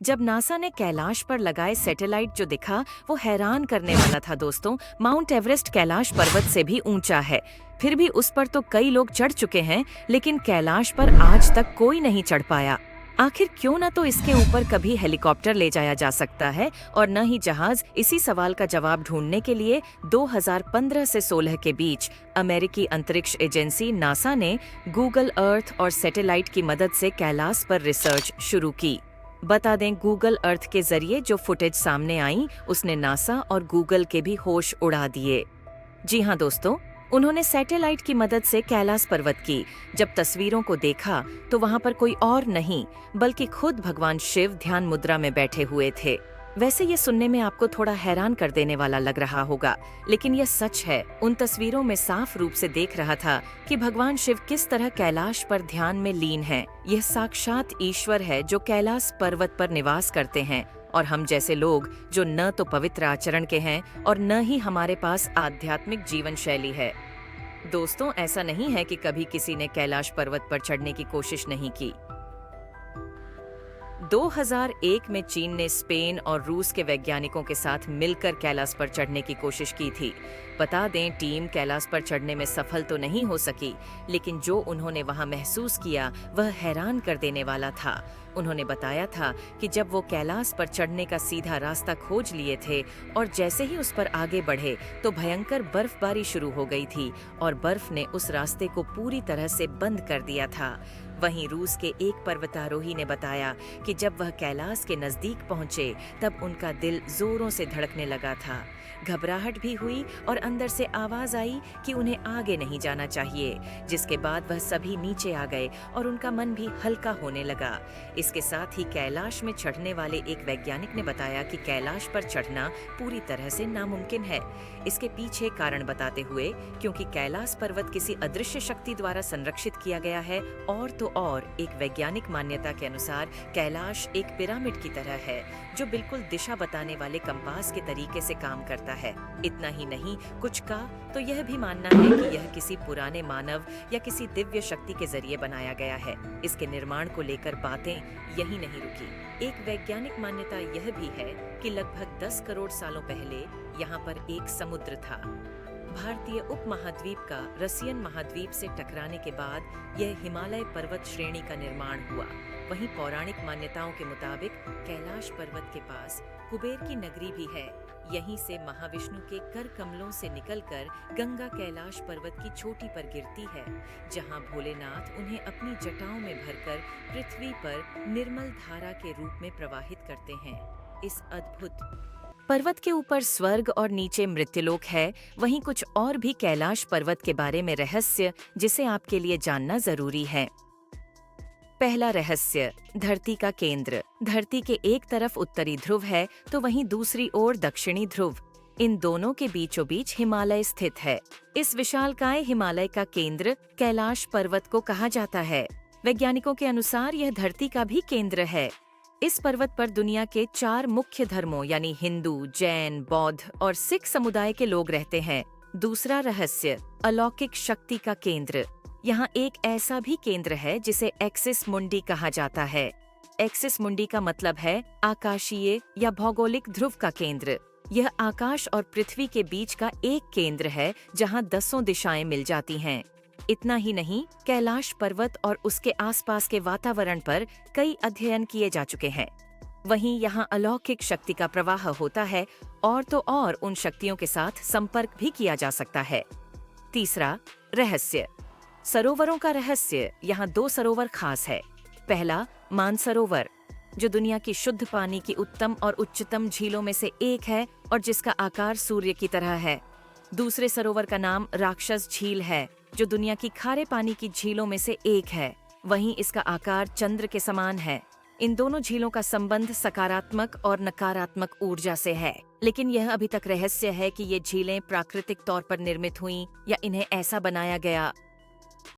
जब नासा ने कैलाश पर लगाए सैटेलाइट जो दिखा वो हैरान करने वाला था दोस्तों। माउंट एवरेस्ट कैलाश पर्वत से भी ऊंचा है, फिर भी उस पर तो कई लोग चढ़ चुके हैं, लेकिन कैलाश पर आज तक कोई नहीं चढ़ पाया। आखिर क्यों ना तो इसके ऊपर कभी हेलीकॉप्टर ले जाया जा सकता है और न ही जहाज। इसी सवाल का जवाब ढूंढने के लिए 2015 से 16 के बीच अमेरिकी अंतरिक्ष एजेंसी नासा ने गूगल अर्थ और सैटेलाइट की मदद से कैलाश पर रिसर्च शुरू की। बता दें, गूगल अर्थ के जरिए जो फुटेज सामने आई उसने नासा और गूगल के भी होश उड़ा दिए। जी हाँ दोस्तों, उन्होंने सैटेलाइट की मदद से कैलाश पर्वत की जब तस्वीरों को देखा तो वहां पर कोई और नहीं बल्कि खुद भगवान शिव ध्यान मुद्रा में बैठे हुए थे। वैसे ये सुनने में आपको थोड़ा हैरान कर देने वाला लग रहा होगा, लेकिन यह सच है। उन तस्वीरों में साफ रूप से देख रहा था कि भगवान शिव किस तरह कैलाश पर ध्यान में लीन हैं। यह साक्षात ईश्वर है जो कैलाश पर्वत पर निवास करते हैं, और हम जैसे लोग जो न तो पवित्र आचरण के हैं और न ही हमारे पास आध्यात्मिक जीवन शैली है। दोस्तों, ऐसा नहीं है कि कभी किसी ने कैलाश पर्वत पर चढ़ने की कोशिश नहीं की। 2001 में चीन ने स्पेन और रूस के वैज्ञानिकों के साथ मिलकर कैलाश पर चढ़ने की कोशिश की थी। बता दें, टीम कैलाश पर चढ़ने में सफल तो नहीं हो सकी, लेकिन जो उन्होंने वहां महसूस किया वह हैरान कर देने वाला था। उन्होंने बताया था कि जब वो कैलाश पर चढ़ने का सीधा रास्ता खोज लिए थे और जैसे ही उस पर आगे बढ़े तो भयंकर बर्फबारी शुरू हो गई थी और बर्फ ने उस रास्ते को पूरी तरह से बंद कर दिया था। वहीं रूस के एक पर्वतारोही ने बताया कि जब वह कैलाश के नजदीक पहुंचे तब उनका दिल जोरों से धड़कने लगा था। घबराहट भी हुई और अंदर से आवाज आई कि उन्हें आगे नहीं जाना चाहिए, जिसके बाद वह सभी नीचे आ गए और उनका मन भी हल्का होने लगा। इसके साथ ही कैलाश में चढ़ने वाले एक वैज्ञानिक ने बताया कि कैलाश पर चढ़ना पूरी तरह से नामुमकिन है। इसके पीछे कारण बताते हुए, क्योंकि कैलाश पर्वत किसी अदृश्य शक्ति द्वारा संरक्षित किया गया है, और तो और एक वैज्ञानिक मान्यता के अनुसार कैलाश एक पिरामिड की तरह है जो बिल्कुल दिशा बताने वाले कंपास के तरीके से काम करता है। इतना ही नहीं, कुछ का तो यह भी मानना है कि यह किसी पुराने मानव या किसी दिव्य शक्ति के जरिए बनाया गया है। इसके निर्माण को लेकर बातें यही नहीं रुकी। एक वैज्ञानिक मान्यता यह भी है कि लगभग 10 करोड़ सालों पहले यहाँ पर एक समुद्र था। भारतीय उपमहाद्वीप का रसियन महाद्वीप से टकराने के बाद यह हिमालय पर्वत श्रेणी का निर्माण हुआ। वहीं पौराणिक मान्यताओं के मुताबिक कैलाश पर्वत के पास कुबेर की नगरी भी है। यहीं से महाविष्णु के कर कमलों से निकलकर गंगा कैलाश पर्वत की चोटी पर गिरती है, जहां भोलेनाथ उन्हें अपनी जटाओं में भरकर पृथ्वी पर निर्मल धारा के रूप में प्रवाहित करते हैं। इस अद्भुत पर्वत के ऊपर स्वर्ग और नीचे मृत्युलोक है। वहीं कुछ और भी कैलाश पर्वत के बारे में रहस्य जिसे आपके लिए जानना जरूरी है। पहला रहस्य, धरती का केंद्र। धरती के एक तरफ उत्तरी ध्रुव है तो वहीं दूसरी ओर दक्षिणी ध्रुव। इन दोनों के बीचों बीच हिमालय स्थित है। इस विशालकाय हिमालय का केंद्र कैलाश पर्वत को कहा जाता है। वैज्ञानिकों के अनुसार यह धरती का भी केंद्र है। इस पर्वत पर दुनिया के 4 मुख्य धर्मों यानी हिंदू, जैन, बौद्ध और सिख समुदाय के लोग रहते हैं। दूसरा रहस्य, अलौकिक शक्ति का केंद्र। यहाँ एक ऐसा भी केंद्र है जिसे एक्सिस मुंडी कहा जाता है। एक्सिस मुंडी का मतलब है आकाशीय या भौगोलिक ध्रुव का केंद्र। यह आकाश और पृथ्वी के बीच का एक केंद्र है जहाँ 10 दिशाएं मिल जाती हैं। इतना ही नहीं, कैलाश पर्वत और उसके आसपास के वातावरण पर कई अध्ययन किए जा चुके हैं। वहीं यहाँ अलौकिक शक्ति का प्रवाह होता है और तो और उन शक्तियों के साथ संपर्क भी किया जा सकता है। तीसरा रहस्य, सरोवरों का रहस्य। यहाँ 2 सरोवर खास है। पहला, मानसरोवर, जो दुनिया की शुद्ध पानी की उत्तम और उच्चतम झीलों में से एक है और जिसका आकार सूर्य की तरह है। दूसरे सरोवर का नाम राक्षस झील है, जो दुनिया की खारे पानी की झीलों में से एक है। वहीं इसका आकार चंद्र के समान है। इन दोनों झीलों का संबंध सकारात्मक और नकारात्मक ऊर्जा से है, लेकिन यह अभी तक रहस्य है कि ये झीलें प्राकृतिक तौर पर निर्मित हुईं या इन्हें ऐसा बनाया गया